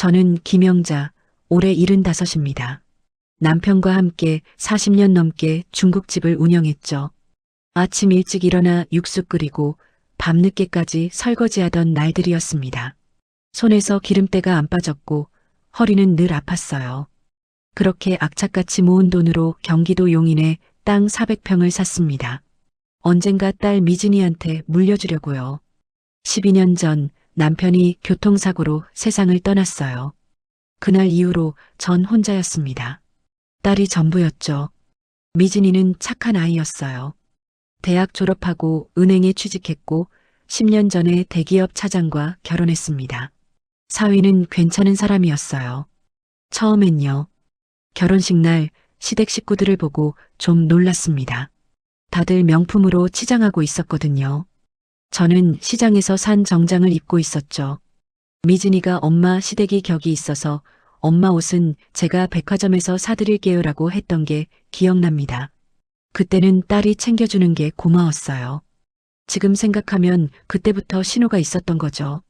저는 김영자, 올해 75입니다. 남편과 함께 40년 넘게 중국집을 운영했죠. 아침 일찍 일어나 육수 끓이고 밤늦게까지 설거지하던 날들이었습니다. 손에서 기름때가 안 빠졌고 허리는 늘 아팠어요. 그렇게 악착같이 모은 돈으로 경기도 용인에 땅 400평을 샀습니다. 언젠가 딸 미진이한테 물려주려고요. 12년 전 남편이 교통사고로 세상을 떠났어요. 그날 이후로 전 혼자였습니다. 딸이 전부였죠. 미진이는 착한 아이였어요. 대학 졸업하고 은행에 취직했고 10년 전에 대기업 차장과 결혼했습니다. 사위는 괜찮은 사람이었어요. 처음엔요. 결혼식 날 시댁 식구들을 보고 좀 놀랐습니다. 다들 명품으로 치장하고 있었거든요. 저는 시장에서 산 정장을 입고 있었죠. 미진이가 엄마 시댁이 격이 있어서 엄마 옷은 제가 백화점에서 사드릴게요라고 했던 게 기억납니다. 그때는 딸이 챙겨주는 게 고마웠어요. 지금 생각하면 그때부터 신호가 있었던 거죠.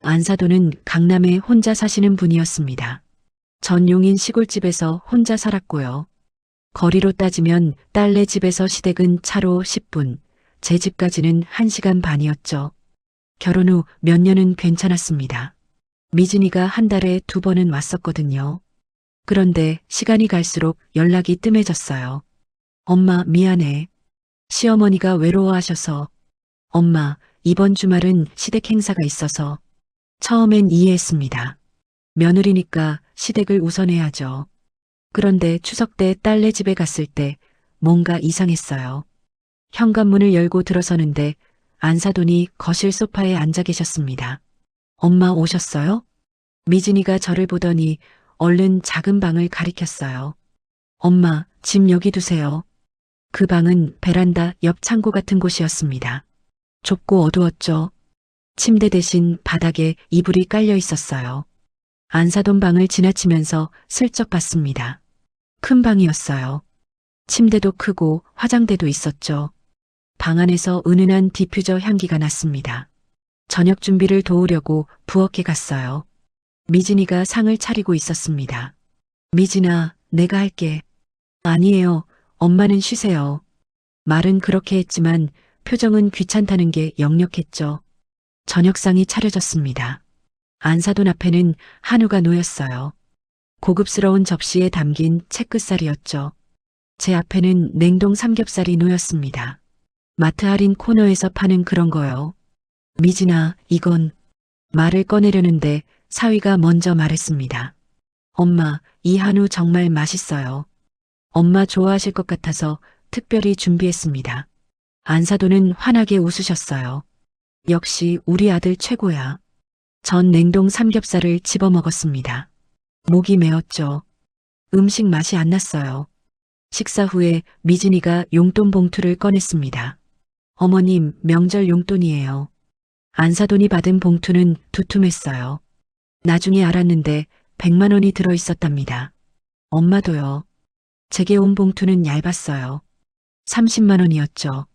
안사도는 강남에 혼자 사시는 분이었습니다. 전 용인 시골집에서 혼자 살았고요. 거리로 따지면 딸네 집에서 시댁은 차로 10분, 제 집까지는 1시간 반이었죠. 결혼 후 몇 년은 괜찮았습니다. 미진이가 한 달에 2번은 왔었거든요. 그런데 시간이 갈수록 연락이 뜸해졌어요. 엄마 미안해. 시어머니가 외로워하셔서. 엄마 이번 주말은 시댁 행사가 있어서. 처음엔 이해했습니다. 며느리니까 시댁을 우선해야죠. 그런데 추석 때 딸네 집에 갔을 때 뭔가 이상했어요. 현관문을 열고 들어서는데 안사돈이 거실 소파에 앉아 계셨습니다. 엄마 오셨어요? 미진이가 저를 보더니 얼른 작은 방을 가리켰어요. 엄마, 짐 여기 두세요. 그 방은 베란다 옆 창고 같은 곳이었습니다. 좁고 어두웠죠. 침대 대신 바닥에 이불이 깔려 있었어요. 안사돈 방을 지나치면서 슬쩍 봤습니다. 큰 방이었어요. 침대도 크고 화장대도 있었죠. 방 안에서 은은한 디퓨저 향기가 났습니다. 저녁 준비를 도우려고 부엌에 갔어요. 미진이가 상을 차리고 있었습니다. 미진아, 내가 할게. 아니에요. 엄마는 쉬세요. 말은 그렇게 했지만 표정은 귀찮다는 게 역력했죠. 저녁상이 차려졌습니다. 안사돈 앞에는 한우가 놓였어요. 고급스러운 접시에 담긴 채끝살이었죠. 제 앞에는 냉동 삼겹살이 놓였습니다. 마트 할인 코너에서 파는 그런 거요. 미진아, 이건. 말을 꺼내려는데 사위가 먼저 말했습니다. 엄마, 이 한우 정말 맛있어요. 엄마 좋아하실 것 같아서 특별히 준비했습니다. 안사돈은 환하게 웃으셨어요. 역시 우리 아들 최고야. 전 냉동 삼겹살을 집어 먹었습니다. 목이 메었죠. 음식 맛이 안 났어요. 식사 후에 미진이가 용돈 봉투를 꺼냈습니다. 어머님, 명절 용돈이에요. 안사돈이 받은 봉투는 두툼했어요. 나중에 알았는데 100만 원이 들어 있었답니다. 엄마도요. 제게 온 봉투는 얇았어요. 30만 원이었죠.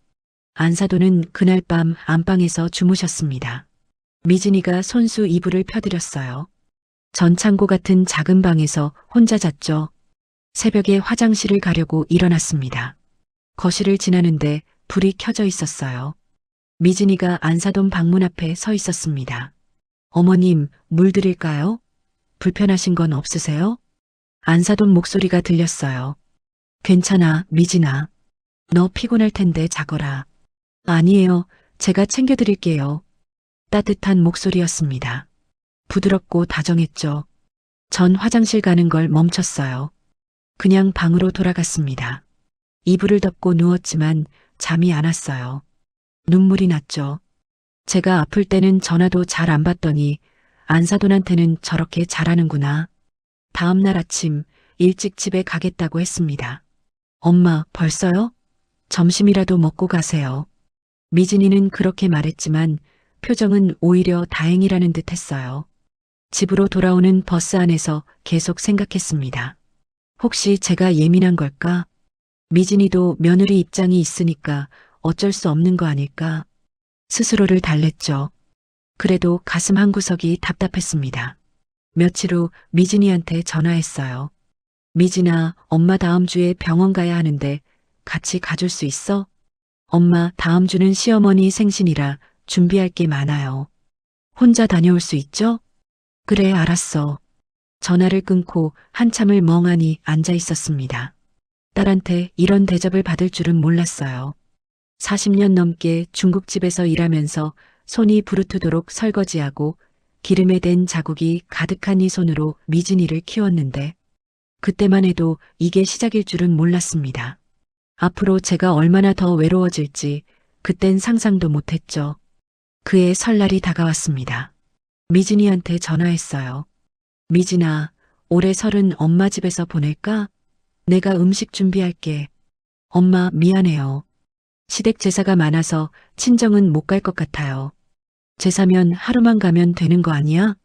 안사돈은 그날 밤 안방에서 주무셨습니다. 미진이가 손수 이불을 펴드렸어요. 전창고 같은 작은 방에서 혼자 잤죠. 새벽에 화장실을 가려고 일어났습니다. 거실을 지나는데 불이 켜져 있었어요. 미진이가 안사돈 방문 앞에 서 있었습니다. 어머님, 물 드릴까요? 불편하신 건 없으세요? 안사돈 목소리가 들렸어요. 괜찮아, 미진아. 너 피곤할 텐데 자거라. 아니에요, 제가 챙겨드릴게요. 따뜻한 목소리였습니다. 부드럽고 다정했죠. 전 화장실 가는 걸 멈췄어요. 그냥 방으로 돌아갔습니다. 이불을 덮고 누웠지만 잠이 안 왔어요. 눈물이 났죠. 제가 아플 때는 전화도 잘 안 받더니 안사돈한테는 저렇게 잘하는구나. 다음 날 아침 일찍 집에 가겠다고 했습니다. 엄마, 벌써요? 점심이라도 먹고 가세요. 미진이는 그렇게 말했지만 표정은 오히려 다행이라는 듯 했어요. 집으로 돌아오는 버스 안에서 계속 생각했습니다. 혹시 제가 예민한 걸까? 미진이도 며느리 입장이 있으니까 어쩔 수 없는 거 아닐까? 스스로를 달랬죠. 그래도 가슴 한구석이 답답했습니다. 며칠 후 미진이한테 전화했어요. 미진아, 엄마 다음 주에 병원 가야 하는데 같이 가줄 수 있어? 엄마, 다음 주는 시어머니 생신이라 준비할 게 많아요. 혼자 다녀올 수 있죠? 그래, 알았어. 전화를 끊고 한참을 멍하니 앉아 있었습니다. 딸한테 이런 대접을 받을 줄은 몰랐어요. 40년 넘게 중국집에서 일하면서 손이 부르트도록 설거지하고 기름에 댄 자국이 가득한 이 손으로 미진이를 키웠는데 그때만 해도 이게 시작일 줄은 몰랐습니다. 앞으로 제가 얼마나 더 외로워질지 그땐 상상도 못했죠. 그의 설날이 다가왔습니다. 미진이한테 전화했어요. 미진아, 올해 설은 엄마 집에서 보낼까? 내가 음식 준비할게. 엄마, 미안해요. 시댁 제사가 많아서 친정은 못 갈 것 같아요. 제사면 하루만 가면 되는 거 아니야?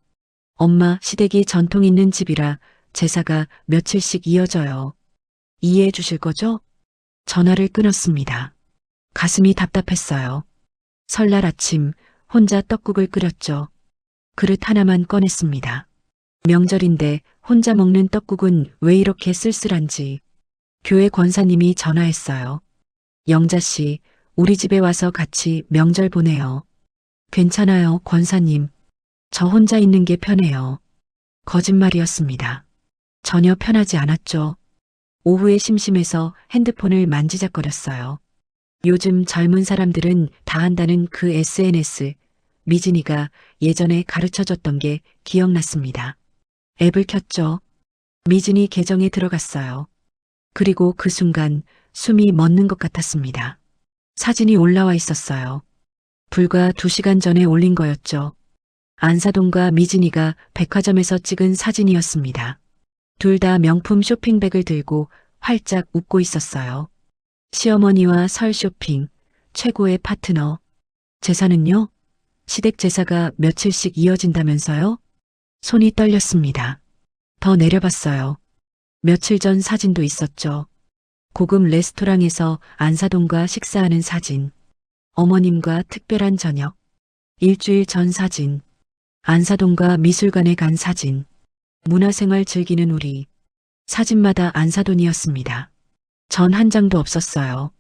엄마, 시댁이 전통 있는 집이라 제사가 며칠씩 이어져요. 이해해 주실 거죠? 전화를 끊었습니다. 가슴이 답답했어요. 설날 아침 혼자 떡국을 끓였죠. 그릇 하나만 꺼냈습니다. 명절인데 혼자 먹는 떡국은 왜 이렇게 쓸쓸한지 교회 권사님이 전화했어요. 영자 씨, 우리 집에 와서 같이 명절 보내요. 괜찮아요, 권사님. 저 혼자 있는 게 편해요. 거짓말이었습니다. 전혀 편하지 않았죠. 오후에 심심해서 핸드폰을 만지작거렸어요. 요즘 젊은 사람들은 다 한다는 그 SNS, 미진이가 예전에 가르쳐줬던 게 기억났습니다. 앱을 켰죠. 미진이 계정에 들어갔어요. 그리고 그 순간 숨이 멎는 것 같았습니다. 사진이 올라와 있었어요. 불과 2시간 전에 올린 거였죠. 안사돈과 미진이가 백화점에서 찍은 사진이었습니다. 둘 다 명품 쇼핑백을 들고 활짝 웃고 있었어요. 시어머니와 설 쇼핑, 최고의 파트너. 제사는요? 시댁 제사가 며칠씩 이어진다면서요? 손이 떨렸습니다. 더 내려봤어요. 며칠 전 사진도 있었죠. 고급 레스토랑에서 안사돈과 식사하는 사진. 어머님과 특별한 저녁. 일주일 전 사진. 안사돈과 미술관에 간 사진. 문화생활 즐기는 우리. 사진마다 안사돈이었습니다. 전 한 장도 없었어요.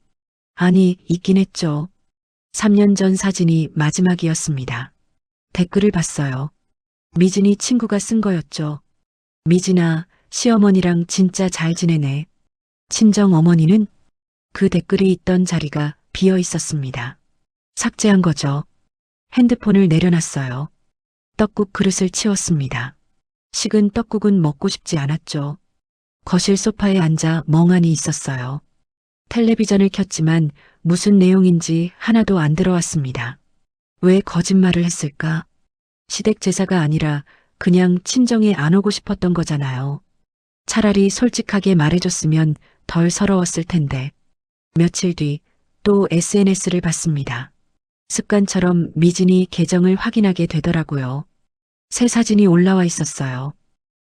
아니, 있긴 했죠. 3년 전 사진이 마지막이었습니다. 댓글을 봤어요. 미진이 친구가 쓴 거였죠. 미진아, 시어머니랑 진짜 잘 지내네. 친정 어머니는? 그 댓글이 있던 자리가 비어 있었습니다. 삭제한 거죠. 핸드폰을 내려놨어요. 떡국 그릇을 치웠습니다. 식은 떡국은 먹고 싶지 않았죠. 거실 소파에 앉아 멍하니 있었어요. 텔레비전을 켰지만 무슨 내용인지 하나도 안 들어왔습니다. 왜 거짓말을 했을까? 시댁 제사가 아니라 그냥 친정에 안 오고 싶었던 거잖아요. 차라리 솔직하게 말해줬으면 덜 서러웠을 텐데. 며칠 뒤 또 SNS를 봤습니다. 습관처럼 미진이 계정을 확인하게 되더라고요. 새 사진이 올라와 있었어요.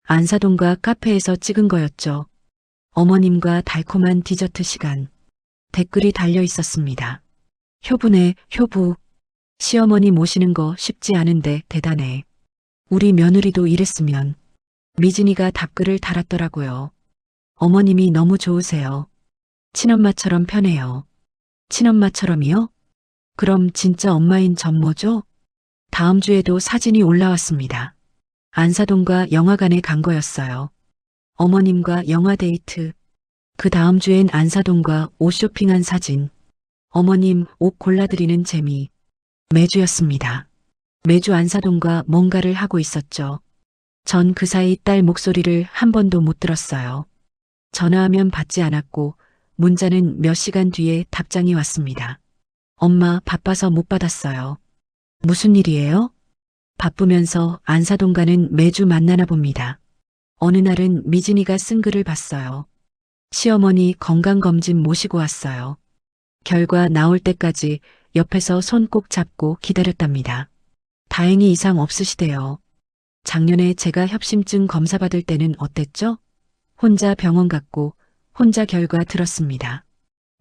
안사돈과 카페에서 찍은 거였죠. 어머님과 달콤한 디저트 시간. 댓글이 달려 있었습니다. 효부네, 효부. 시어머니 모시는 거 쉽지 않은데 대단해. 우리 며느리도 이랬으면. 미진이가 답글을 달았더라고요. 어머님이 너무 좋으세요. 친엄마처럼 편해요. 친엄마처럼이요? 그럼 진짜 엄마인 전모죠? 다음 주에도 사진이 올라왔습니다. 안사돈과 영화관에 간 거였어요. 어머님과 영화 데이트. 그 다음 주엔 안사돈과 옷 쇼핑한 사진. 어머님 옷 골라드리는 재미. 매주였습니다. 매주 안사돈과 뭔가를 하고 있었죠. 전 그 사이 딸 목소리를 한 번도 못 들었어요. 전화하면 받지 않았고 문자는 몇 시간 뒤에 답장이 왔습니다. 엄마 바빠서 못 받았어요. 무슨 일이에요? 바쁘면서 안사돈과는 매주 만나나 봅니다. 어느 날은 미진이가 쓴 글을 봤어요. 시어머니 건강검진 모시고 왔어요. 결과 나올 때까지 옆에서 손 꼭 잡고 기다렸답니다. 다행히 이상 없으시대요. 작년에 제가 협심증 검사 받을 때는 어땠죠? 혼자 병원 갔고 혼자 결과 들었습니다.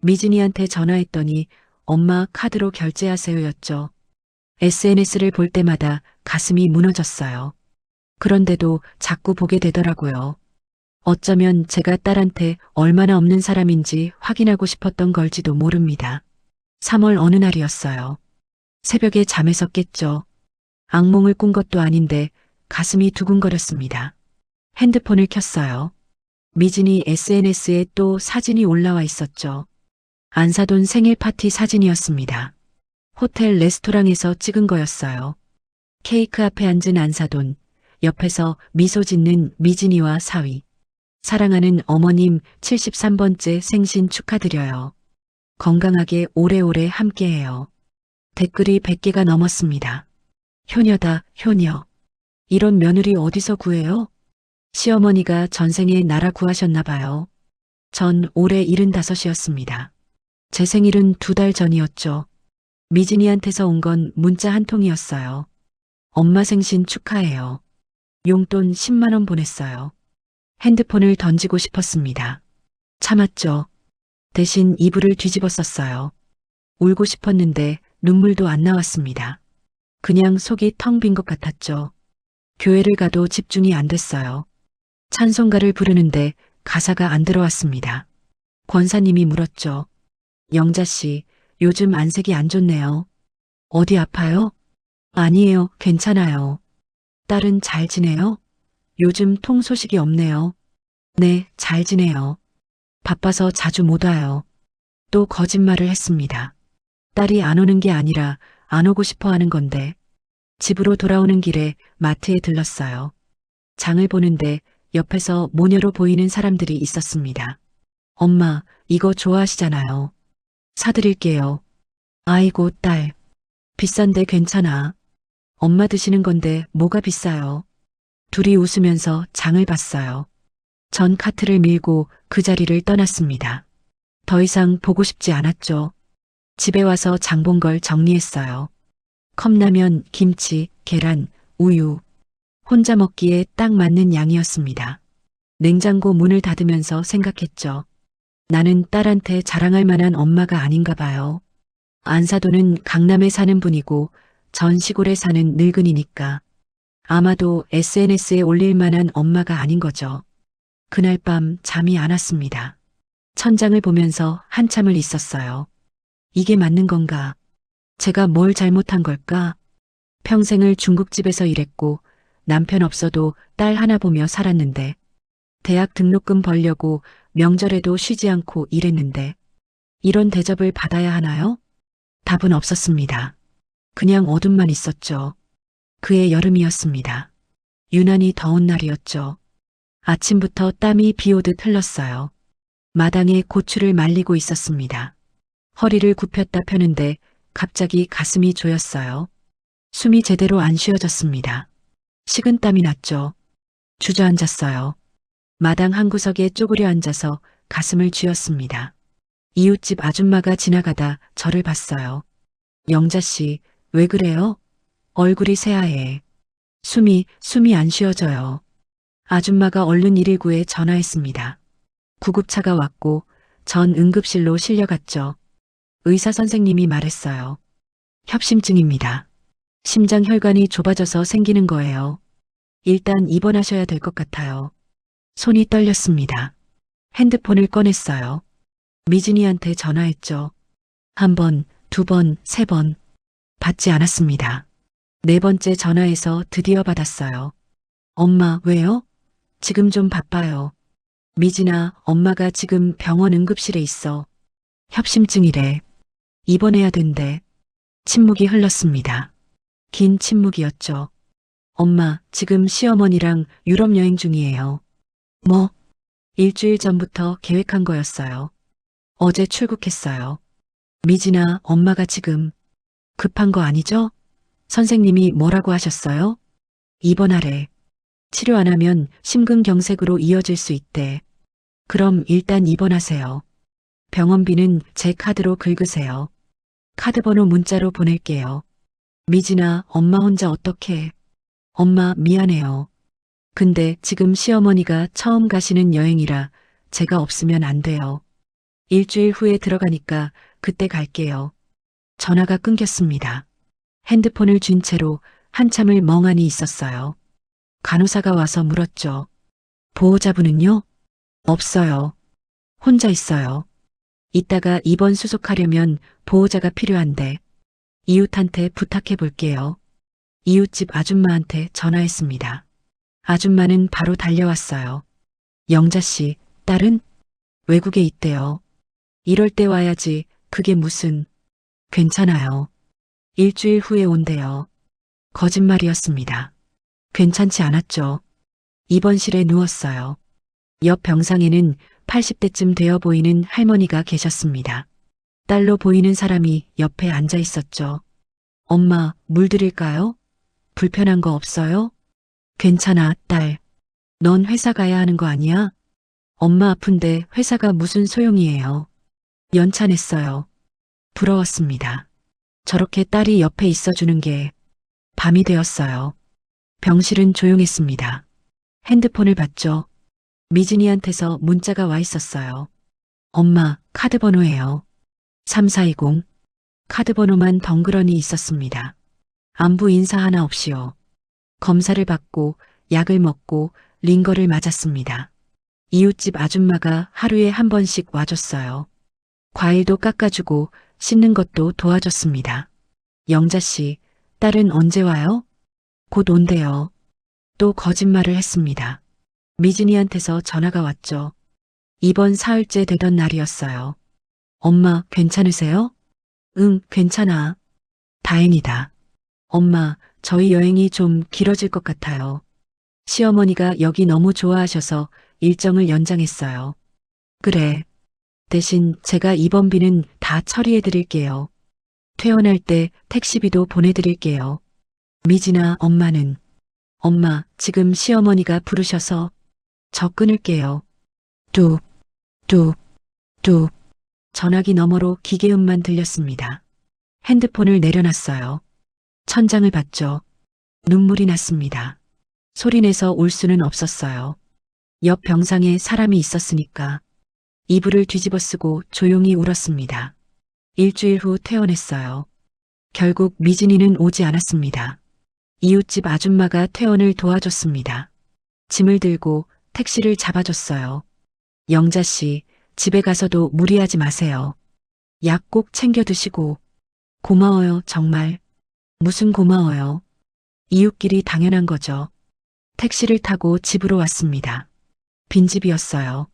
미진이한테 전화했더니 엄마 카드로 결제하세요였죠. SNS를 볼 때마다 가슴이 무너졌어요. 그런데도 자꾸 보게 되더라고요. 어쩌면 제가 딸한테 얼마나 없는 사람인지 확인하고 싶었던 걸지도 모릅니다. 3월 어느 날이었어요. 새벽에 잠에서 깼죠. 악몽을 꾼 것도 아닌데 가슴이 두근거렸습니다. 핸드폰을 켰어요. 미진이 SNS에 또 사진이 올라와 있었죠. 안사돈 생일 파티 사진이었습니다. 호텔 레스토랑에서 찍은 거였어요. 케이크 앞에 앉은 안사돈, 옆에서 미소 짓는 미진이와 사위. 사랑하는 어머님 73번째 생신 축하드려요. 건강하게 오래오래 함께해요. 댓글이 100개가 넘었습니다. 효녀다, 효녀. 이런 며느리 어디서 구해요? 시어머니가 전생에 나라 구하셨나 봐요. 전 올해 75이었습니다. 제 생일은 2달 전이었죠. 미진이한테서 온 건 문자 한 통이었어요. 엄마 생신 축하해요. 용돈 10만 원 보냈어요. 핸드폰을 던지고 싶었습니다. 참았죠. 대신 이불을 뒤집어 썼어요. 울고 싶었는데 눈물도 안 나왔습니다. 그냥 속이 텅 빈 것 같았죠. 교회를 가도 집중이 안 됐어요. 찬송가를 부르는데 가사가 안 들어왔습니다. 권사님이 물었죠. 영자 씨, 요즘 안색이 안 좋네요. 어디 아파요? 아니에요, 괜찮아요. 딸은 잘 지내요? 요즘 통 소식이 없네요. 네, 잘 지내요. 바빠서 자주 못 와요. 또 거짓말을 했습니다. 딸이 안 오는 게 아니라 안 오고 싶어 하는 건데. 집으로 돌아오는 길에 마트에 들렀어요. 장을 보는데 옆에서 모녀로 보이는 사람들이 있었습니다. 엄마, 이거 좋아하시잖아요. 사드릴게요. 아이고, 딸. 비싼데 괜찮아. 엄마 드시는 건데 뭐가 비싸요. 둘이 웃으면서 장을 봤어요. 전 카트를 밀고 그 자리를 떠났습니다. 더 이상 보고 싶지 않았죠. 집에 와서 장 본 걸 정리했어요. 컵라면, 김치, 계란, 우유. 혼자 먹기에 딱 맞는 양이었습니다. 냉장고 문을 닫으면서 생각했죠. 나는 딸한테 자랑할 만한 엄마가 아닌가 봐요. 안사돈은 강남에 사는 분이고 전 시골에 사는 늙은이니까. 아마도 SNS에 올릴 만한 엄마가 아닌 거죠. 그날 밤 잠이 안 왔습니다. 천장을 보면서 한참을 있었어요. 이게 맞는 건가? 제가 뭘 잘못한 걸까? 평생을 중국집에서 일했고 남편 없어도 딸 하나 보며 살았는데 대학 등록금 벌려고 명절에도 쉬지 않고 일했는데 이런 대접을 받아야 하나요? 답은 없었습니다. 그냥 어둠만 있었죠. 그해 여름이었습니다. 유난히 더운 날이었죠. 아침부터 땀이 비 오듯 흘렀어요. 마당에 고추를 말리고 있었습니다. 허리를 굽혔다 펴는데 갑자기 가슴이 조였어요. 숨이 제대로 안 쉬어졌습니다. 식은땀이 났죠. 주저앉았어요. 마당 한 구석에 쪼그려 앉아서 가슴을 쥐었습니다. 이웃집 아줌마가 지나가다 저를 봤어요. 영자 씨, 왜 그래요? 얼굴이 새하얘. 숨이 안 쉬어져요. 아줌마가 얼른 119에 전화했습니다. 구급차가 왔고 전 응급실로 실려갔죠. 의사 선생님이 말했어요. 협심증입니다. 심장 혈관이 좁아져서 생기는 거예요. 일단 입원하셔야 될 것 같아요. 손이 떨렸습니다. 핸드폰을 꺼냈어요. 미진이한테 전화했죠. 1번, 2번, 3번. 받지 않았습니다. 4번째 전화해서 드디어 받았어요. 엄마, 왜요? 지금 좀 바빠요. 미진아, 엄마가 지금 병원 응급실에 있어. 협심증이래. 입원해야 된대. 침묵이 흘렀습니다. 긴 침묵이었죠. 엄마, 지금 시어머니랑 유럽 여행 중이에요. 뭐? 일주일 전부터 계획한 거였어요. 어제 출국했어요. 미진아, 엄마가 지금 급한 거 아니죠? 선생님이 뭐라고 하셨어요? 입원하래. 치료 안 하면 심근경색으로 이어질 수 있대. 그럼 일단 입원하세요. 병원비는 제 카드로 긁으세요. 카드 번호 문자로 보낼게요. 미진아, 엄마 혼자 어떡해. 엄마, 미안해요. 근데 지금 시어머니가 처음 가시는 여행이라 제가 없으면 안 돼요. 일주일 후에 들어가니까 그때 갈게요. 전화가 끊겼습니다. 핸드폰을 쥔 채로 한참을 멍하니 있었어요. 간호사가 와서 물었죠. 보호자분은요? 없어요. 혼자 있어요. 이따가 입원 수속하려면 보호자가 필요한데 이웃한테 부탁해 볼게요. 이웃집 아줌마한테 전화했습니다. 아줌마는 바로 달려왔어요. 영자 씨, 딸은 외국에 있대요. 이럴 때 와야지. 그게 무슨. 괜찮아요. 일주일 후에 온대요. 거짓말이었습니다. 괜찮지 않았죠. 입원실에 누웠어요. 옆 병상에는 80대쯤 되어 보이는 할머니가 계셨습니다. 딸로 보이는 사람이 옆에 앉아 있었죠. 엄마, 물 드릴까요? 불편한 거 없어요? 괜찮아, 딸. 넌 회사 가야 하는 거 아니야? 엄마 아픈데 회사가 무슨 소용이에요. 연차 냈어요. 부러웠습니다. 저렇게 딸이 옆에 있어주는 게. 밤이 되었어요. 병실은 조용했습니다. 핸드폰을 봤죠. 미진이한테서 문자가 와 있었어요. 엄마, 카드 번호예요. 3420. 카드 번호만 덩그러니 있었습니다. 안부 인사 하나 없이요. 검사를 받고 약을 먹고 링거를 맞았습니다. 이웃집 아줌마가 하루에 한 번씩 와줬어요. 과일도 깎아주고 씻는 것도 도와줬습니다. 영자 씨, 딸은 언제 와요? 곧 온대요. 또 거짓말을 했습니다. 미진이한테서 전화가 왔죠. 입원 사흘째 되던 날이었어요. 엄마, 괜찮으세요? 응, 괜찮아. 다행이다. 엄마, 저희 여행이 좀 길어질 것 같아요. 시어머니가 여기 너무 좋아하셔서 일정을 연장했어요. 그래. 대신 제가 입원비는 다 처리해 드릴게요. 퇴원할 때 택시비도 보내드릴게요. 미진아, 엄마는? 엄마, 지금 시어머니가 부르셔서 저 끊을게요. 뚝, 뚝, 뚝. 전화기 너머로 기계음만 들렸습니다. 핸드폰을 내려놨어요. 천장을 봤죠. 눈물이 났습니다. 소리내서 울 수는 없었어요. 옆 병상에 사람이 있었으니까. 이불을 뒤집어 쓰고 조용히 울었습니다. 일주일 후 퇴원했어요. 결국 미진이는 오지 않았습니다. 이웃집 아줌마가 퇴원을 도와줬습니다. 짐을 들고 택시를 잡아줬어요. 영자 씨, 집에 가서도 무리하지 마세요. 약 꼭 챙겨 드시고. 고마워요, 정말. 무슨 고마워요. 이웃끼리 당연한 거죠. 택시를 타고 집으로 왔습니다. 빈집이었어요.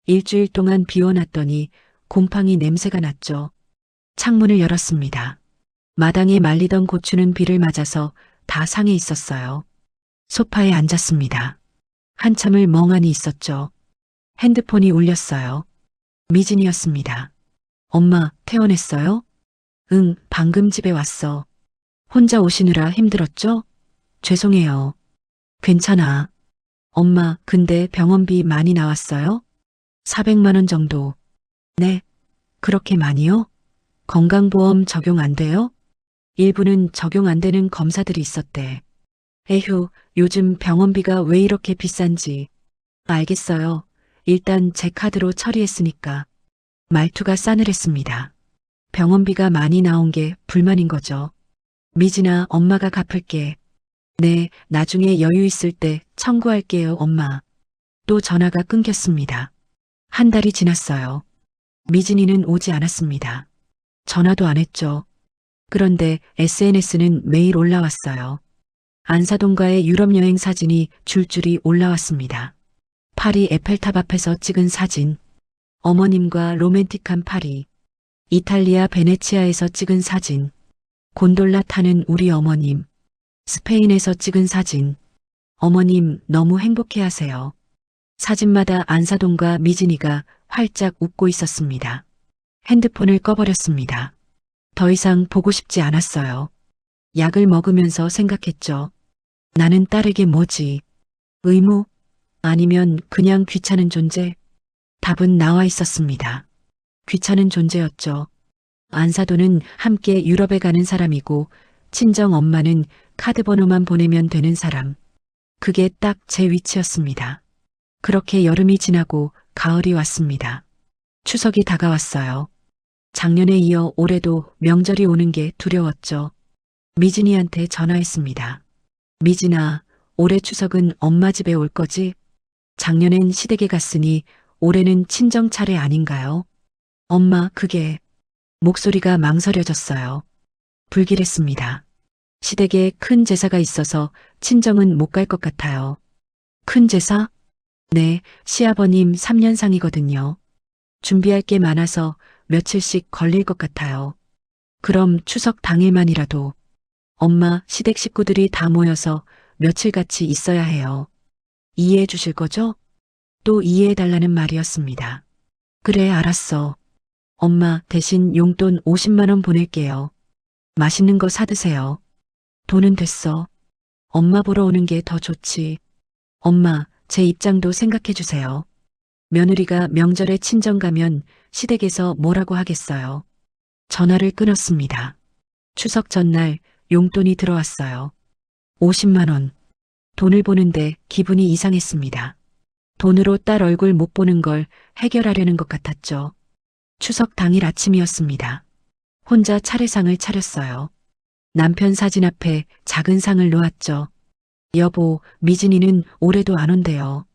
일주일 동안 비워놨더니 곰팡이 냄새가 났죠. 창문을 열었습니다. 마당에 말리던 고추는 비를 맞아서 다 상해 있었어요. 소파에 앉았습니다. 한참을 멍하니 있었죠. 핸드폰이 울렸어요. 미진이었습니다. 엄마, 퇴원했어요? 응, 방금 집에 왔어. 혼자 오시느라 힘들었죠? 죄송해요. 괜찮아. 엄마, 근데 병원비 많이 나왔어요? 400만 원 정도. 네. 그렇게 많이요? 건강보험 적용 안 돼요? 일부는 적용 안 되는 검사들이 있었대. 에휴, 요즘 병원비가 왜 이렇게 비싼지. 알겠어요. 일단 제 카드로 처리했으니까. 말투가 싸늘했습니다. 병원비가 많이 나온 게 불만인 거죠. 미진아, 엄마가 갚을게. 네, 나중에 여유 있을 때 청구할게요, 엄마. 또 전화가 끊겼습니다. 한 달이 지났어요. 미진이는 오지 않았습니다. 전화도 안 했죠. 그런데 SNS는 매일 올라왔어요. 안사동과의 유럽 여행 사진이 줄줄이 올라왔습니다. 파리 에펠탑 앞에서 찍은 사진, 어머님과 로맨틱한 파리, 이탈리아 베네치아에서 찍은 사진, 곤돌라 타는 우리 어머님, 스페인에서 찍은 사진, 어머님 너무 행복해하세요. 사진마다 안사동과 미진이가 활짝 웃고 있었습니다. 핸드폰을 꺼버렸습니다. 더 이상 보고 싶지 않았어요. 약을 먹으면서 생각했죠. 나는 딸에게 뭐지? 의무? 아니면 그냥 귀찮은 존재? 답은 나와 있었습니다. 귀찮은 존재였죠. 안사도는 함께 유럽에 가는 사람이고 친정 엄마는 카드 번호만 보내면 되는 사람. 그게 딱 제 위치였습니다. 그렇게 여름이 지나고 가을이 왔습니다. 추석이 다가왔어요. 작년에 이어 올해도 명절이 오는 게 두려웠죠. 미진이한테 전화했습니다. 미진아, 올해 추석은 엄마 집에 올 거지? 작년엔 시댁에 갔으니 올해는 친정 차례 아닌가요? 엄마, 그게 목소리가 망설여졌어요. 불길했습니다. 시댁에 큰 제사가 있어서 친정은 못 갈 것 같아요. 큰 제사? 네, 시아버님 3년상이거든요. 준비할 게 많아서 며칠씩 걸릴 것 같아요. 그럼 추석 당일만이라도 엄마, 시댁 식구들이 다 모여서 며칠 같이 있어야 해요. 이해해 주실 거죠? 또 이해해 달라는 말이었습니다. 그래, 알았어. 엄마, 대신 용돈 50만 원 보낼게요. 맛있는 거 사드세요. 돈은 됐어. 엄마 보러 오는 게 더 좋지. 엄마, 제 입장도 생각해 주세요. 며느리가 명절에 친정 가면 시댁에서 뭐라고 하겠어요. 전화를 끊었습니다. 추석 전날 용돈이 들어왔어요. 50만 원. 돈을 보는데 기분이 이상했습니다. 돈으로 딸 얼굴 못 보는 걸 해결하려는 것 같았죠. 추석 당일 아침이었습니다. 혼자 차례상을 차렸어요. 남편 사진 앞에 작은 상을 놓았죠. 여보, 미진이는 올해도 안 온대요.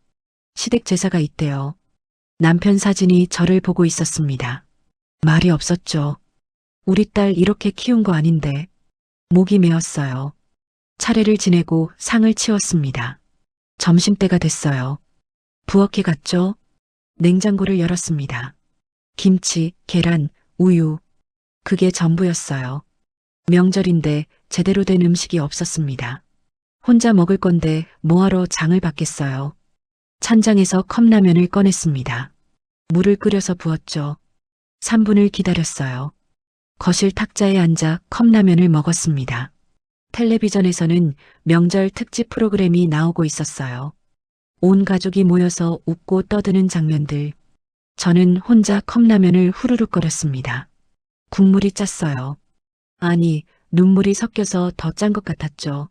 시댁 제사가 있대요. 남편 사진이 저를 보고 있었습니다. 말이 없었죠. 우리 딸 이렇게 키운 거 아닌데. 목이 메었어요. 차례를 지내고 상을 치웠습니다. 점심때가 됐어요. 부엌에 갔죠. 냉장고를 열었습니다. 김치, 계란, 우유. 그게 전부였어요. 명절인데 제대로 된 음식이 없었습니다. 혼자 먹을 건데 뭐하러 장을 받겠어요. 찬장에서 컵라면을 꺼냈습니다. 물을 끓여서 부었죠. 3분을 기다렸어요. 거실 탁자에 앉아 컵라면을 먹었습니다. 텔레비전에서는 명절 특집 프로그램이 나오고 있었어요. 온 가족이 모여서 웃고 떠드는 장면들. 저는 혼자 컵라면을 후루룩거렸습니다. 국물이 짰어요. 아니, 눈물이 섞여서 더 짠 것 같았죠.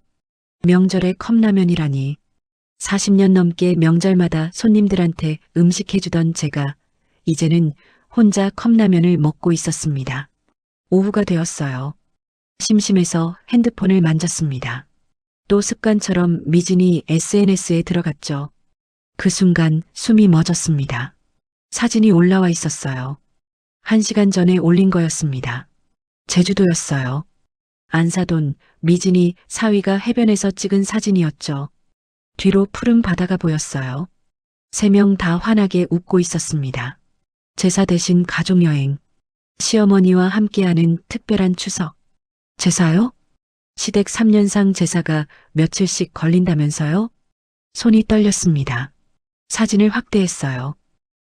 명절에 컵라면이라니. 40년 넘게 명절마다 손님들한테 음식 해주던 제가 이제는 혼자 컵라면을 먹고 있었습니다. 오후가 되었어요. 심심해서 핸드폰을 만졌습니다. 또 습관처럼 미진이 SNS에 들어갔죠. 그 순간 숨이 멎었습니다. 사진이 올라와 있었어요. 1시간 전에 올린 거였습니다. 제주도였어요. 안사돈, 미진이, 사위가 해변에서 찍은 사진이었죠. 뒤로 푸른 바다가 보였어요. 3명 다 환하게 웃고 있었습니다. 제사 대신 가족여행. 시어머니와 함께하는 특별한 추석. 제사요? 시댁 3년상 제사가 며칠씩 걸린다면서요? 손이 떨렸습니다. 사진을 확대했어요.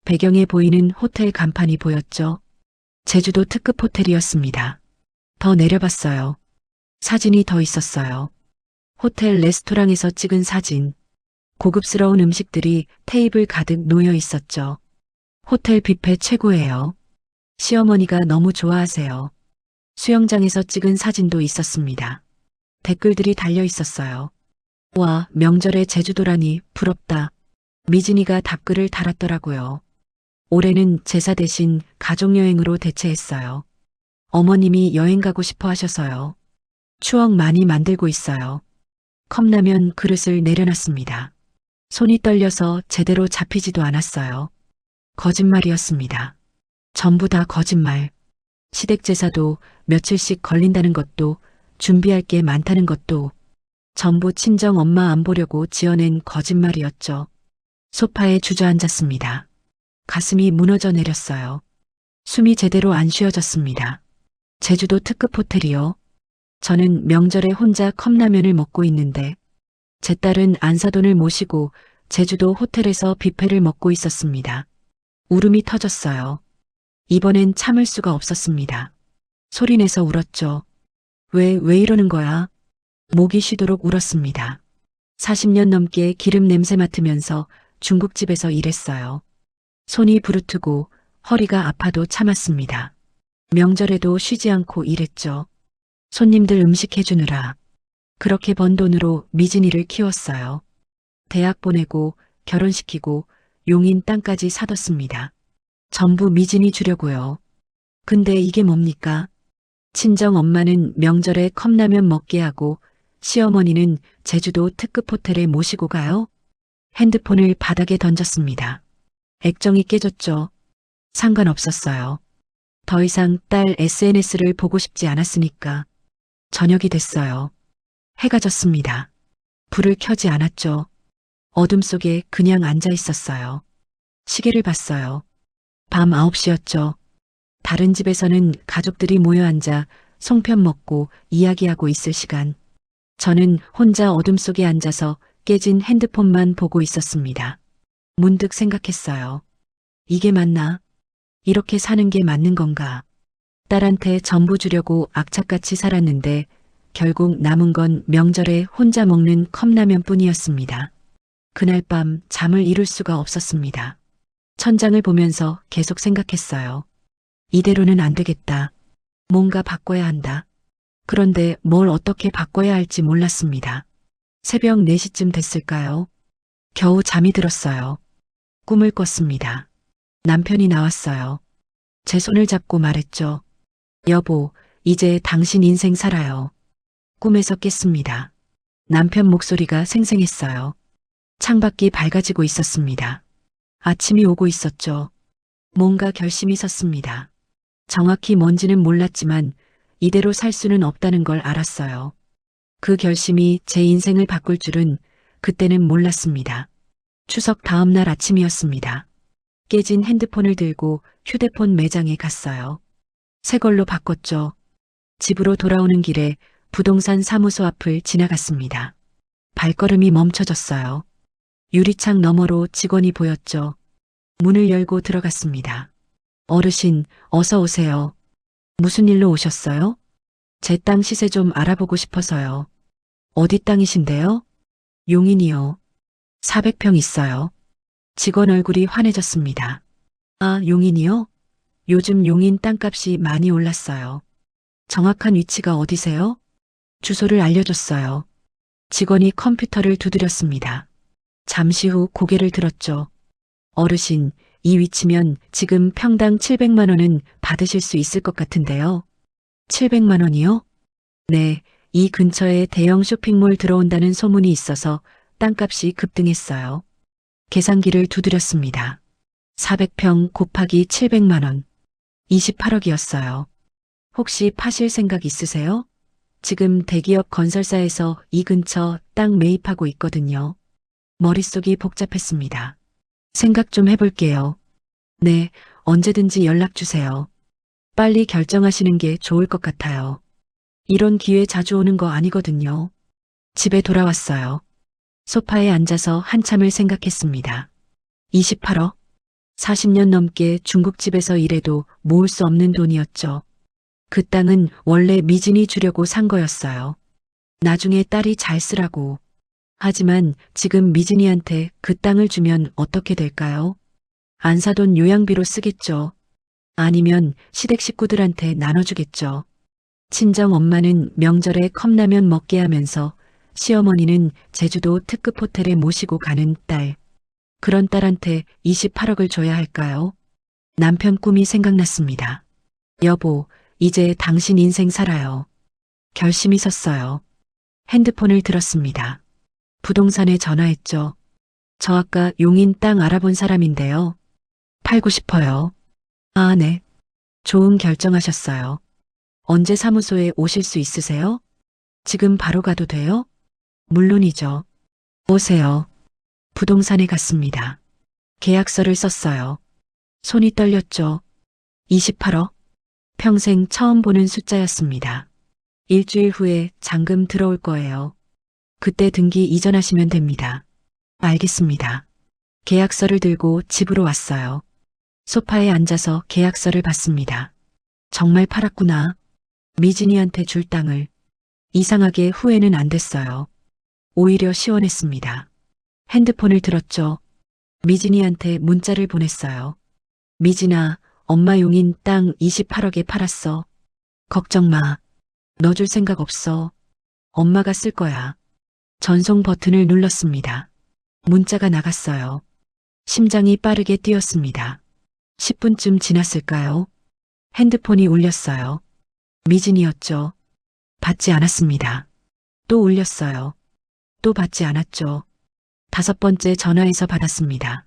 배경에 보이는 호텔 간판이 보였죠. 제주도 특급 호텔이었습니다. 더 내려봤어요. 사진이 더 있었어요. 호텔 레스토랑에서 찍은 사진. 고급스러운 음식들이 테이블 가득 놓여 있었죠. 호텔 뷔페 최고예요. 시어머니가 너무 좋아하세요. 수영장에서 찍은 사진도 있었습니다. 댓글들이 달려 있었어요. 와, 명절에 제주도라니 부럽다. 미진이가 답글을 달았더라고요. 올해는 제사 대신 가족여행으로 대체했어요. 어머님이 여행 가고 싶어 하셔서요. 추억 많이 만들고 있어요. 컵라면 그릇을 내려놨습니다. 손이 떨려서 제대로 잡히지도 않았어요. 거짓말이었습니다. 전부 다 거짓말. 시댁 제사도 며칠씩 걸린다는 것도 준비할 게 많다는 것도 전부 친정 엄마 안 보려고 지어낸 거짓말이었죠. 소파에 주저앉았습니다. 가슴이 무너져 내렸어요. 숨이 제대로 안 쉬어졌습니다. 제주도 특급 호텔이요. 저는 명절에 혼자 컵라면을 먹고 있는데 제 딸은 안사돈을 모시고 제주도 호텔에서 뷔페를 먹고 있었습니다. 울음이 터졌어요. 이번엔 참을 수가 없었습니다. 소리내서 울었죠. 왜 이러는 거야? 목이 쉬도록 울었습니다. 40년 넘게 기름 냄새 맡으면서 중국집에서 일했어요. 손이 부르트고 허리가 아파도 참았습니다. 명절에도 쉬지 않고 일했죠. 손님들 음식 해주느라. 그렇게 번 돈으로 미진이를 키웠어요. 대학 보내고 결혼시키고 용인 땅까지 사뒀습니다. 전부 미진이 주려고요. 근데 이게 뭡니까? 친정 엄마는 명절에 컵라면 먹게 하고 시어머니는 제주도 특급 호텔에 모시고 가요? 핸드폰을 바닥에 던졌습니다. 액정이 깨졌죠. 상관없었어요. 더 이상 딸 SNS를 보고 싶지 않았으니까. 저녁이 됐어요. 해가 졌습니다. 불을 켜지 않았죠. 어둠 속에 그냥 앉아 있었어요. 시계를 봤어요. 밤 9시였죠. 다른 집에서는 가족들이 모여 앉아 송편 먹고 이야기하고 있을 시간. 저는 혼자 어둠 속에 앉아서 깨진 핸드폰만 보고 있었습니다. 문득 생각했어요. 이게 맞나? 이렇게 사는 게 맞는 건가? 딸한테 전부 주려고 악착같이 살았는데 결국 남은 건 명절에 혼자 먹는 컵라면 뿐이었습니다. 그날 밤 잠을 이룰 수가 없었습니다. 천장을 보면서 계속 생각했어요. 이대로는 안 되겠다. 뭔가 바꿔야 한다. 그런데 뭘 어떻게 바꿔야 할지 몰랐습니다. 새벽 4시쯤 됐을까요? 겨우 잠이 들었어요. 꿈을 꿨습니다. 남편이 나왔어요. 제 손을 잡고 말했죠. 여보, 이제 당신 인생 살아요. 꿈에서 깼습니다. 남편 목소리가 생생했어요. 창밖이 밝아지고 있었습니다. 아침이 오고 있었죠. 뭔가 결심이 섰습니다. 정확히 뭔지는 몰랐지만 이대로 살 수는 없다는 걸 알았어요. 그 결심이 제 인생을 바꿀 줄은 그때는 몰랐습니다. 추석 다음 날 아침이었습니다. 깨진 핸드폰을 들고 휴대폰 매장에 갔어요. 새 걸로 바꿨죠. 집으로 돌아오는 길에 부동산 사무소 앞을 지나갔습니다. 발걸음이 멈춰졌어요. 유리창 너머로 직원이 보였죠. 문을 열고 들어갔습니다. 어르신, 어서 오세요. 무슨 일로 오셨어요? 제 땅 시세 좀 알아보고 싶어서요. 어디 땅이신데요? 용인이요. 400평 있어요. 직원 얼굴이 환해졌습니다. 아, 용인이요? 요즘 용인 땅값이 많이 올랐어요. 정확한 위치가 어디세요? 주소를 알려줬어요. 직원이 컴퓨터를 두드렸습니다. 잠시 후 고개를 들었죠. 어르신, 이 위치면 지금 평당 700만 원은 받으실 수 있을 것 같은데요. 700만 원이요? 네, 이 근처에 대형 쇼핑몰 들어온다는 소문이 있어서 땅값이 급등했어요. 계산기를 두드렸습니다. 400평 곱하기 700만 원. 28억이었어요. 혹시 파실 생각 있으세요? 지금 대기업 건설사에서 이 근처 땅 매입하고 있거든요. 머릿속이 복잡했습니다. 생각 좀 해볼게요. 네, 언제든지 연락 주세요. 빨리 결정하시는 게 좋을 것 같아요. 이런 기회 자주 오는 거 아니거든요. 집에 돌아왔어요. 소파에 앉아서 한참을 생각했습니다. 28억? 40년 넘게 중국집에서 일해도 모을 수 없는 돈이었죠. 그 땅은 원래 미진이 주려고 산 거였어요. 나중에 딸이 잘 쓰라고. 하지만 지금 미진이한테 그 땅을 주면 어떻게 될까요? 안 사돈 요양비로 쓰겠죠. 아니면 시댁 식구들한테 나눠주겠죠. 친정 엄마는 명절에 컵라면 먹게 하면서 시어머니는 제주도 특급 호텔에 모시고 가는 딸. 그런 딸한테 28억을 줘야 할까요? 남편 꿈이 생각났습니다. 여보, 이제 당신 인생 살아요. 결심이 섰어요. 핸드폰을 들었습니다. 부동산에 전화했죠. 저 아까 용인 땅 알아본 사람인데요. 팔고 싶어요. 아, 네. 좋은 결정하셨어요. 언제 사무소에 오실 수 있으세요? 지금 바로 가도 돼요? 물론이죠. 오세요. 부동산에 갔습니다. 계약서를 썼어요. 손이 떨렸죠. 28억. 평생 처음 보는 숫자였습니다. 일주일 후에 잔금 들어올 거예요. 그때 등기 이전하시면 됩니다. 알겠습니다. 계약서를 들고 집으로 왔어요. 소파에 앉아서 계약서를 봤습니다. 정말 팔았구나. 미진이한테 줄 땅을. 이상하게 후회는 안 됐어요. 오히려 시원했습니다. 핸드폰을 들었죠. 미진이한테 문자를 보냈어요. 미진아, 엄마 용인 땅 28억에 팔았어. 걱정 마. 너 줄 생각 없어. 엄마가 쓸 거야. 전송 버튼을 눌렀습니다. 문자가 나갔어요. 심장이 빠르게 뛰었습니다. 10분쯤 지났을까요? 핸드폰이 울렸어요. 미진이었죠. 받지 않았습니다. 또 울렸어요. 또 받지 않았죠. 5번째 전화해서 받았습니다.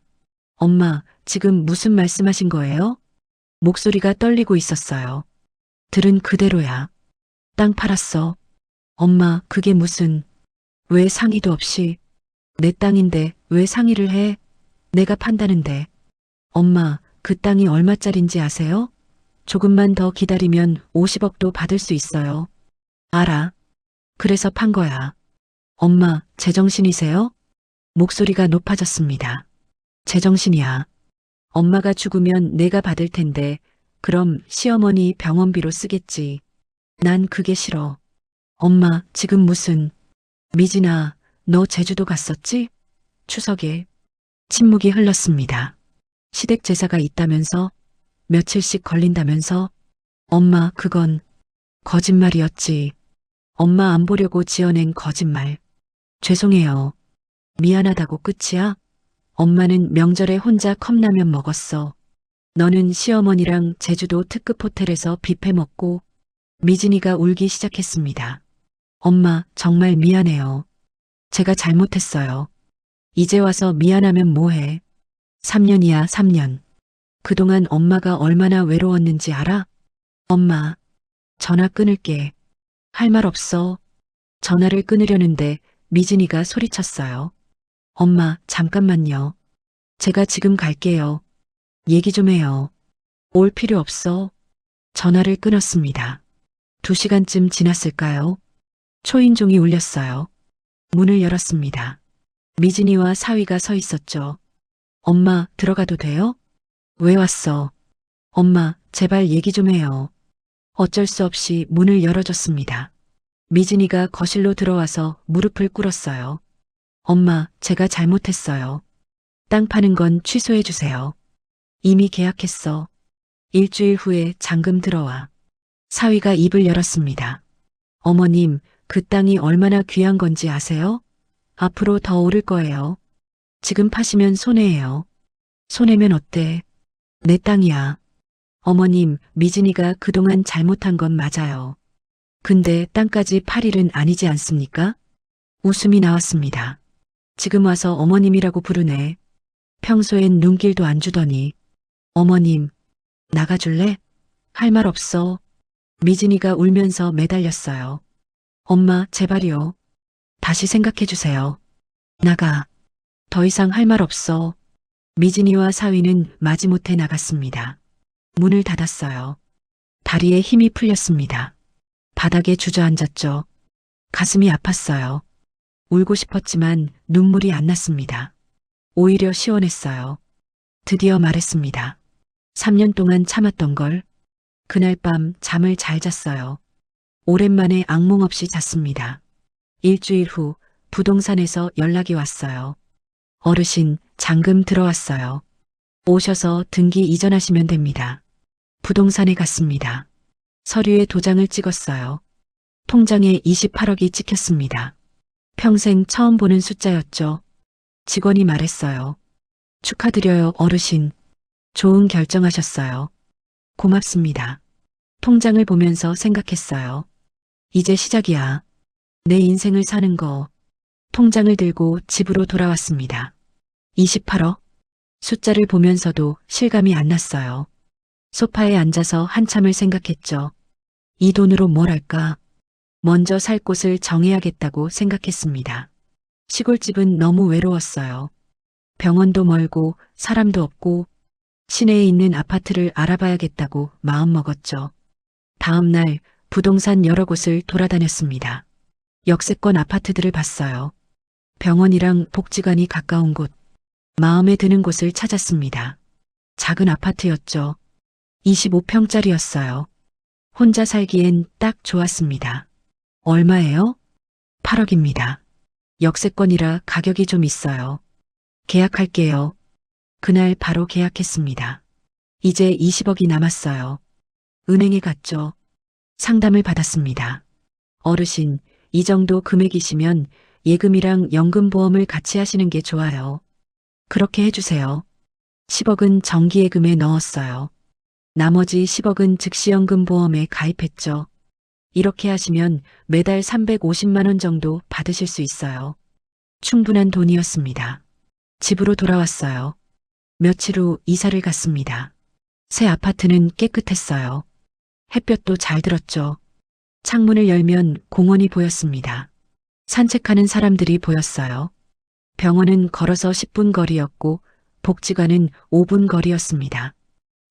엄마, 지금 무슨 말씀하신 거예요? 목소리가 떨리고 있었어요. 들은 그대로야. 땅 팔았어. 엄마, 그게 무슨, 왜 상의도 없이, 내 땅인데 왜 상의를 해? 내가 판다는데. 엄마, 그 땅이 얼마짜린지 아세요? 조금만 더 기다리면 50억도 받을 수 있어요. 알아. 그래서 판 거야. 엄마, 제정신이세요? 목소리가 높아졌습니다. 제정신이야. 엄마가 죽으면 내가 받을 텐데, 그럼 시어머니 병원비로 쓰겠지. 난 그게 싫어. 엄마, 지금 무슨, 미진아, 너 제주도 갔었지? 추석에. 침묵이 흘렀습니다. 시댁 제사가 있다면서? 며칠씩 걸린다면서? 엄마, 그건 거짓말이었지. 엄마 안 보려고 지어낸 거짓말. 죄송해요. 미안하다고 끝이야? 엄마는 명절에 혼자 컵라면 먹었어. 너는 시어머니랑 제주도 특급 호텔에서 뷔페 먹고. 미진이가 울기 시작했습니다. 엄마, 정말 미안해요. 제가 잘못했어요. 이제 와서 미안하면 뭐해? 3년이야, 3년. 그동안 엄마가 얼마나 외로웠는지 알아? 엄마, 전화 끊을게. 할 말 없어. 전화를 끊으려는데 미진이가 소리쳤어요. 엄마, 잠깐만요. 제가 지금 갈게요. 얘기 좀 해요. 올 필요 없어. 전화를 끊었습니다. 2시간쯤 지났을까요? 초인종이 울렸어요. 문을 열었습니다. 미진이와 사위가 서 있었죠. 엄마, 들어가도 돼요? 왜 왔어? 엄마, 제발 얘기 좀 해요. 어쩔 수 없이 문을 열어줬습니다. 미진이가 거실로 들어와서 무릎을 꿇었어요. 엄마, 제가 잘못했어요. 땅 파는 건 취소해 주세요. 이미 계약했어. 일주일 후에 잔금 들어와. 사위가 입을 열었습니다. 어머님, 그 땅이 얼마나 귀한 건지 아세요? 앞으로 더 오를 거예요. 지금 파시면 손해예요. 손해면 어때? 내 땅이야. 어머님, 미진이가 그동안 잘못한 건 맞아요. 근데 땅까지 팔 일은 아니지 않습니까? 웃음이 나왔습니다. 지금 와서 어머님이라고 부르네. 평소엔 눈길도 안 주더니. 어머님, 나가줄래? 할 말 없어. 미진이가 울면서 매달렸어요. 엄마, 제발요. 다시 생각해 주세요. 나가. 더 이상 할 말 없어. 미진이와 사위는 마지못해 나갔습니다. 문을 닫았어요. 다리에 힘이 풀렸습니다. 바닥에 주저앉았죠. 가슴이 아팠어요. 울고 싶었지만 눈물이 안 났습니다. 오히려 시원했어요. 드디어 말했습니다. 3년 동안 참았던 걸. 그날 밤 잠을 잘 잤어요. 오랜만에 악몽 없이 잤습니다. 일주일 후 부동산에서 연락이 왔어요. 어르신, 잔금 들어왔어요. 오셔서 등기 이전하시면 됩니다. 부동산에 갔습니다. 서류에 도장을 찍었어요. 통장에 28억이 찍혔습니다. 평생 처음 보는 숫자였죠. 직원이 말했어요. 축하드려요, 어르신. 좋은 결정하셨어요. 고맙습니다. 통장을 보면서 생각했어요. 이제 시작이야. 내 인생을 사는 거. 통장을 들고 집으로 돌아왔습니다. 28억. 숫자를 보면서도 실감이 안 났어요. 소파에 앉아서 한참을 생각했죠. 이 돈으로 뭘 할까? 먼저 살 곳을 정해야겠다고 생각했습니다. 시골집은 너무 외로웠어요. 병원도 멀고 사람도 없고 시내에 있는 아파트를 알아봐야겠다고 마음먹었죠. 다음 날 부동산 여러 곳을 돌아다녔습니다. 역세권 아파트들을 봤어요. 병원이랑 복지관이 가까운 곳, 마음에 드는 곳을 찾았습니다. 작은 아파트였죠. 25평짜리였어요. 혼자 살기엔 딱 좋았습니다. 얼마예요? 8억입니다. 역세권이라 가격이 좀 있어요. 계약할게요. 그날 바로 계약했습니다. 이제 20억이 남았어요. 은행에 갔죠. 상담을 받았습니다. 어르신, 이 정도 금액이시면 예금이랑 연금보험을 같이 하시는 게 좋아요. 그렇게 해주세요. 10억은 정기예금에 넣었어요. 나머지 10억은 즉시연금보험에 가입했죠. 이렇게 하시면 매달 350만 원 정도 받으실 수 있어요. 충분한 돈이었습니다. 집으로 돌아왔어요. 며칠 후 이사를 갔습니다. 새 아파트는 깨끗했어요. 햇볕도 잘 들었죠. 창문을 열면 공원이 보였습니다. 산책하는 사람들이 보였어요. 병원은 걸어서 10분 거리였고 복지관은 5분 거리였습니다.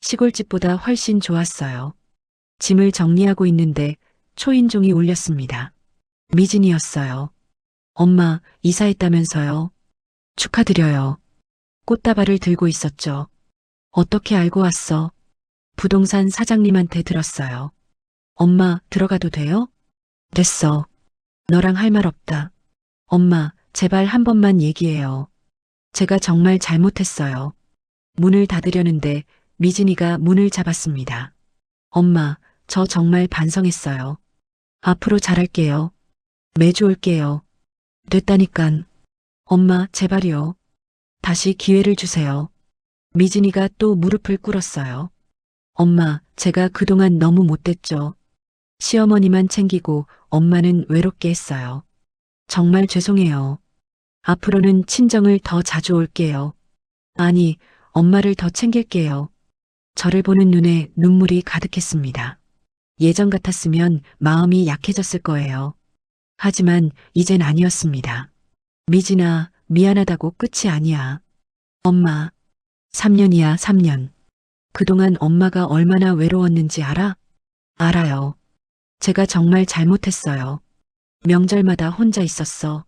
시골집보다 훨씬 좋았어요. 짐을 정리하고 있는데 초인종이 울렸습니다. 미진이었어요. 엄마, 이사했다면서요. 축하드려요. 꽃다발을 들고 있었죠. 어떻게 알고 왔어? 부동산 사장님한테 들었어요. 엄마, 들어가도 돼요? 됐어. 너랑 할 말 없다. 엄마, 제발 한 번만 얘기해요. 제가 정말 잘못했어요. 문을 닫으려는데 미진이가 문을 잡았습니다. 엄마, 저 정말 반성했어요. 앞으로 잘할게요. 매주 올게요. 됐다니깐. 엄마, 제발이요. 다시 기회를 주세요. 미진이가 또 무릎을 꿇었어요. 엄마, 제가 그동안 너무 못됐죠. 시어머니만 챙기고 엄마는 외롭게 했어요. 정말 죄송해요. 앞으로는 친정을 더 자주 올게요. 아니, 엄마를 더 챙길게요. 저를 보는 눈에 눈물이 가득했습니다. 예전 같았으면 마음이 약해졌을 거예요. 하지만 이젠 아니었습니다. 미진아, 미안하다고 끝이 아니야. 엄마, 3년이야, 3년. 그동안 엄마가 얼마나 외로웠는지 알아? 알아요. 제가 정말 잘못했어요. 명절마다 혼자 있었어.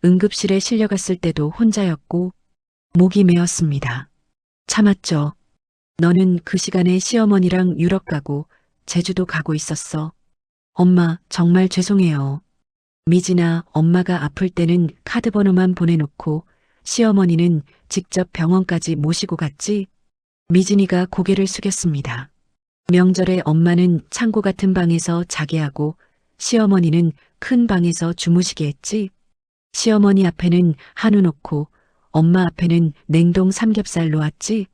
응급실에 실려갔을 때도 혼자였고, 목이 메었습니다. 참았죠. 너는 그 시간에 시어머니랑 유럽 가고, 제주도 가고 있었어. 엄마, 정말 죄송해요. 미진아, 엄마가 아플 때는 카드 번호만 보내놓고, 시어머니는 직접 병원까지 모시고 갔지? 미진이가 고개를 숙였습니다. 명절에 엄마는 창고 같은 방에서 자게 하고 시어머니는 큰 방에서 주무시게 했지. 시어머니 앞에는 한우 놓고 엄마 앞에는 냉동 삼겹살 놓았지.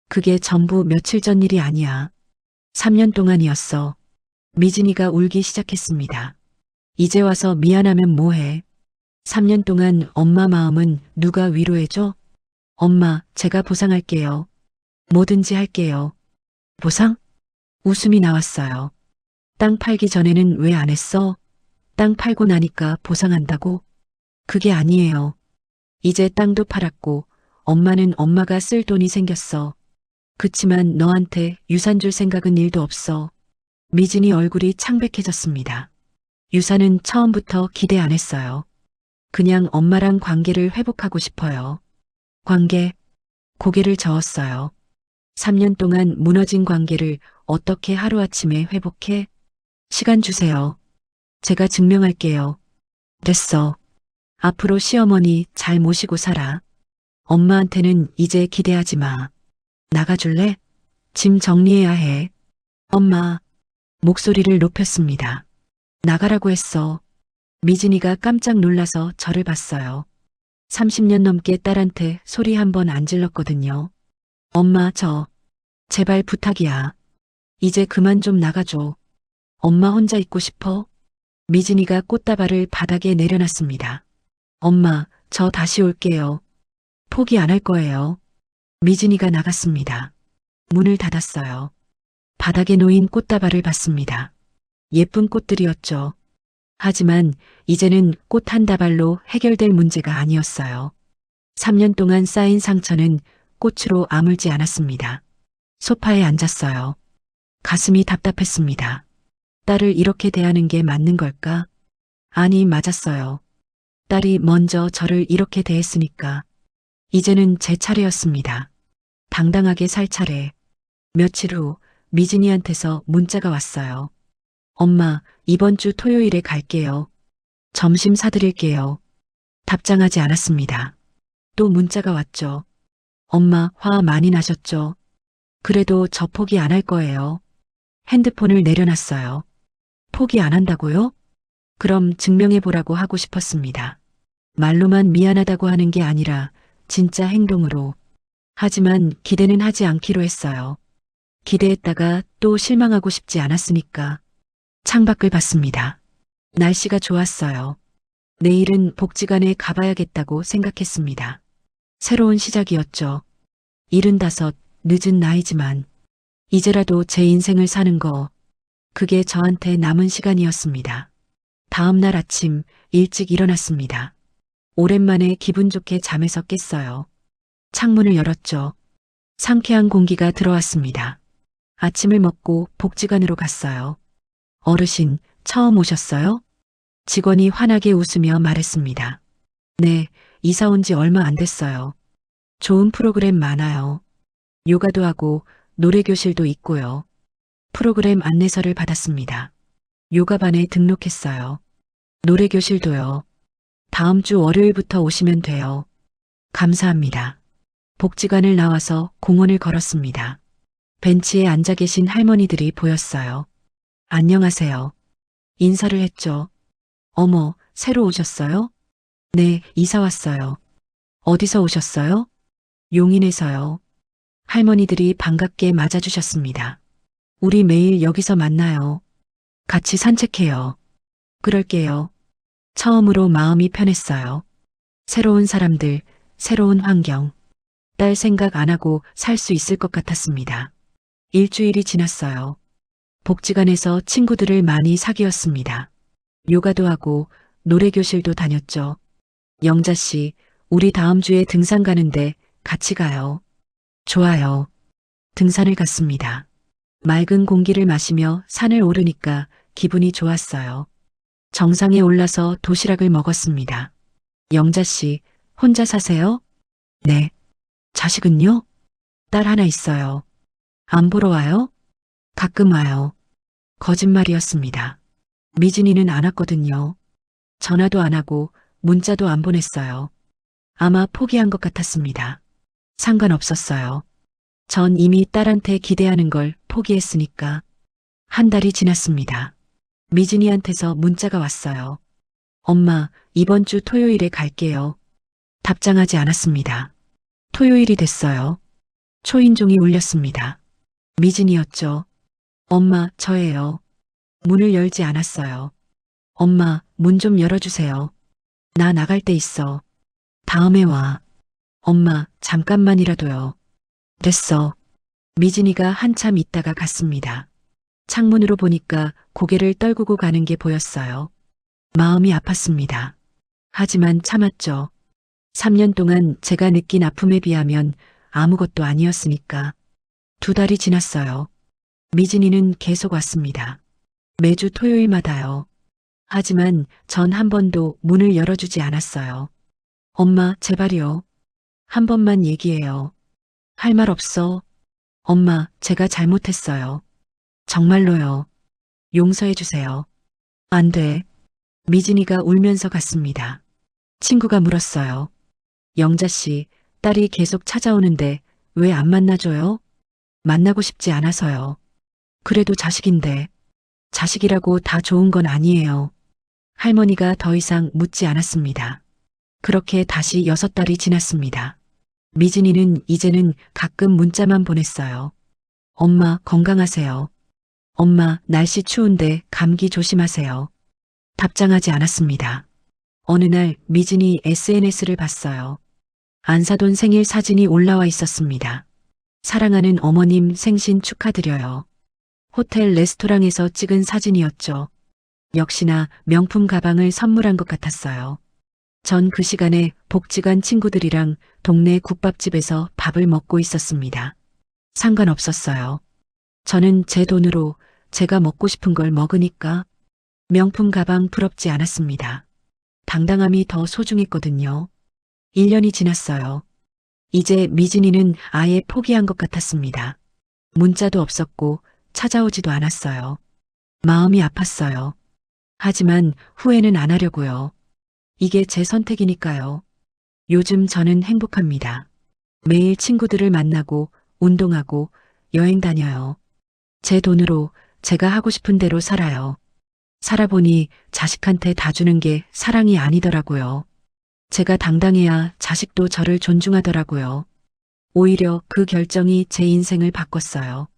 그게 전부 며칠 전 일이 아니야. 3년 동안이었어. 미진이가 울기 시작했습니다. 이제 와서 미안하면 뭐해. 3년 동안 엄마 마음은 누가 위로해줘? 엄마, 제가 보상할게요. 뭐든지 할게요. 보상? 웃음이 나왔어요. 땅 팔기 전에는 왜 안 했어? 땅 팔고 나니까 보상한다고? 그게 아니에요. 이제 땅도 팔았고 엄마는 엄마가 쓸 돈이 생겼어. 그치만 너한테 유산 줄 생각은 일도 없어. 미진이 얼굴이 창백해졌습니다. 유산은 처음부터 기대 안 했어요. 그냥 엄마랑 관계를 회복하고 싶어요. 관계, 고개를 저었어요. 3년 동안 무너진 관계를 어떻게 하루아침에 회복해? 시간 주세요. 제가 증명할게요. 됐어. 앞으로 시어머니 잘 모시고 살아. 엄마한테는 이제 기대하지 마. 나가줄래? 짐 정리해야 해. 엄마. 목소리를 높였습니다. 나가라고 했어. 미진이가 깜짝 놀라서 저를 봤어요. 30년 넘게 딸한테 소리 한 번 안 질렀거든요. 엄마, 제발 부탁이야. 이제 그만 좀 나가줘. 엄마 혼자 있고 싶어? 미진이가 꽃다발을 바닥에 내려놨습니다. 엄마, 저 다시 올게요. 포기 안 할 거예요. 미진이가 나갔습니다. 문을 닫았어요. 바닥에 놓인 꽃다발을 봤습니다. 예쁜 꽃들이었죠. 하지만 이제는 꽃 한 다발로 해결될 문제가 아니었어요. 3년 동안 쌓인 상처는 꽃으로 아물지 않았습니다. 소파에 앉았어요. 가슴이 답답했습니다. 딸을 이렇게 대하는 게 맞는 걸까? 아니, 맞았어요. 딸이 먼저 저를 이렇게 대했으니까. 이제는 제 차례였습니다. 당당하게 살 차례. 며칠 후 미진이한테서 문자가 왔어요. 엄마, 이번 주 토요일에 갈게요. 점심 사드릴게요. 답장하지 않았습니다. 또 문자가 왔죠. 엄마, 화 많이 나셨죠? 그래도 저 포기 안 할 거예요. 핸드폰을 내려놨어요. 포기 안 한다고요? 그럼 증명해 보라고 하고 싶었습니다. 말로만 미안하다고 하는 게 아니라 진짜 행동으로. 하지만 기대는 하지 않기로 했어요. 기대했다가 또 실망하고 싶지 않았으니까. 창밖을 봤습니다. 날씨가 좋았어요. 내일은 복지관에 가봐야겠다고 생각했습니다. 새로운 시작이었죠. 75, 늦은 나이지만 이제라도 제 인생을 사는 거, 그게 저한테 남은 시간이었습니다. 다음 날 아침 일찍 일어났습니다. 오랜만에 기분 좋게 잠에서 깼어요. 창문을 열었죠. 상쾌한 공기가 들어왔습니다. 아침을 먹고 복지관으로 갔어요. 어르신, 처음 오셨어요? 직원이 환하게 웃으며 말했습니다. 네, 이사 온 지 얼마 안 됐어요. 좋은 프로그램 많아요. 요가도 하고 노래교실도 있고요. 프로그램 안내서를 받았습니다. 요가반에 등록했어요. 노래교실도요. 다음 주 월요일부터 오시면 돼요. 감사합니다. 복지관을 나와서 공원을 걸었습니다. 벤치에 앉아 계신 할머니들이 보였어요. 안녕하세요. 인사를 했죠. 어머, 새로 오셨어요? 네, 이사 왔어요. 어디서 오셨어요? 용인에서요. 할머니들이 반갑게 맞아주셨습니다. 우리 매일 여기서 만나요. 같이 산책해요. 그럴게요. 처음으로 마음이 편했어요. 새로운 사람들, 새로운 환경. 딸 생각 안 하고 살 수 있을 것 같았습니다. 일주일이 지났어요. 복지관에서 친구들을 많이 사귀었습니다. 요가도 하고 노래교실도 다녔죠. 영자 씨, 우리 다음 주에 등산 가는데 같이 가요. 좋아요. 등산을 갔습니다. 맑은 공기를 마시며 산을 오르니까 기분이 좋았어요. 정상에 올라서 도시락을 먹었습니다. 영자 씨, 혼자 사세요? 네. 자식은요? 딸 하나 있어요. 안 보러 와요? 가끔 와요. 거짓말이었습니다. 미진이는 안 왔거든요. 전화도 안 하고 문자도 안 보냈어요. 아마 포기한 것 같았습니다. 상관없었어요. 전 이미 딸한테 기대하는 걸 포기했으니까. 한 달이 지났습니다. 미진이한테서 문자가 왔어요. 엄마, 이번 주 토요일에 갈게요. 답장하지 않았습니다. 토요일이 됐어요. 초인종이 울렸습니다. 미진이었죠. 엄마, 저예요. 문을 열지 않았어요. 엄마, 문 좀 열어주세요. 나 나갈 데 있어. 다음에 와. 엄마, 잠깐만이라도요. 됐어. 미진이가 한참 있다가 갔습니다. 창문으로 보니까 고개를 떨구고 가는 게 보였어요. 마음이 아팠습니다. 하지만 참았죠. 3년 동안 제가 느낀 아픔에 비하면 아무것도 아니었으니까. 2달이 지났어요. 미진이는 계속 왔습니다. 매주 토요일마다요. 하지만 전 한 번도 문을 열어주지 않았어요. 엄마, 제발요. 한 번만 얘기해요. 할 말 없어. 엄마, 제가 잘못했어요. 정말로요. 용서해주세요. 안 돼. 미진이가 울면서 갔습니다. 친구가 물었어요. 영자 씨, 딸이 계속 찾아오는데 왜 안 만나줘요? 만나고 싶지 않아서요. 그래도 자식인데. 자식이라고 다 좋은 건 아니에요. 할머니가 더 이상 묻지 않았습니다. 그렇게 다시 6달이 지났습니다. 미진이는 이제는 가끔 문자만 보냈어요. 엄마, 건강하세요. 엄마, 날씨 추운데 감기 조심하세요. 답장하지 않았습니다. 어느 날 미진이 SNS를 봤어요. 안사돈 생일 사진이 올라와 있었습니다. 사랑하는 어머님 생신 축하드려요. 호텔 레스토랑에서 찍은 사진이었죠. 역시나 명품 가방을 선물한 것 같았어요. 전 그 시간에 복지관 친구들이랑 동네 국밥집에서 밥을 먹고 있었습니다. 상관없었어요. 저는 제 돈으로 제가 먹고 싶은 걸 먹으니까 명품 가방 부럽지 않았습니다. 당당함이 더 소중했거든요. 1년이 지났어요. 이제 미진이는 아예 포기한 것 같았습니다. 문자도 없었고 찾아오지도 않았어요. 마음이 아팠어요. 하지만 후회는 안 하려고요. 이게 제 선택이니까요. 요즘 저는 행복합니다. 매일 친구들을 만나고 운동하고 여행 다녀요. 제 돈으로 제가 하고 싶은 대로 살아요. 살아보니 자식한테 다 주는 게 사랑이 아니더라고요. 제가 당당해야 자식도 저를 존중하더라고요. 오히려 그 결정이 제 인생을 바꿨어요.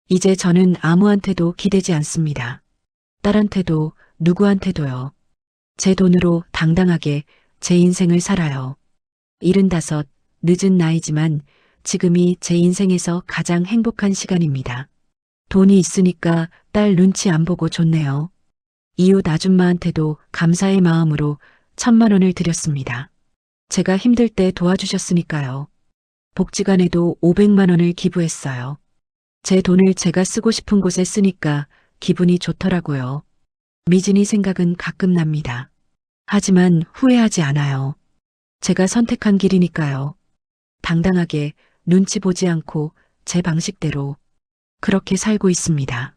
이제 저는 아무한테도 기대지 않습니다. 딸한테도 누구한테도요. 제 돈으로 당당하게 제 인생을 살아요. 75, 늦은 나이지만 지금이 제 인생에서 가장 행복한 시간입니다. 돈이 있으니까 딸 눈치 안 보고 좋네요. 이웃 아줌마한테도 감사의 마음으로 1,000만 원을 드렸습니다. 제가 힘들 때 도와주셨으니까요. 복지관에도 500만 원을 기부했어요. 제 돈을 제가 쓰고 싶은 곳에 쓰니까 기분이 좋더라고요. 미진이 생각은 가끔 납니다. 하지만 후회하지 않아요. 제가 선택한 길이니까요. 당당하게 눈치 보지 않고 제 방식대로 그렇게 살고 있습니다.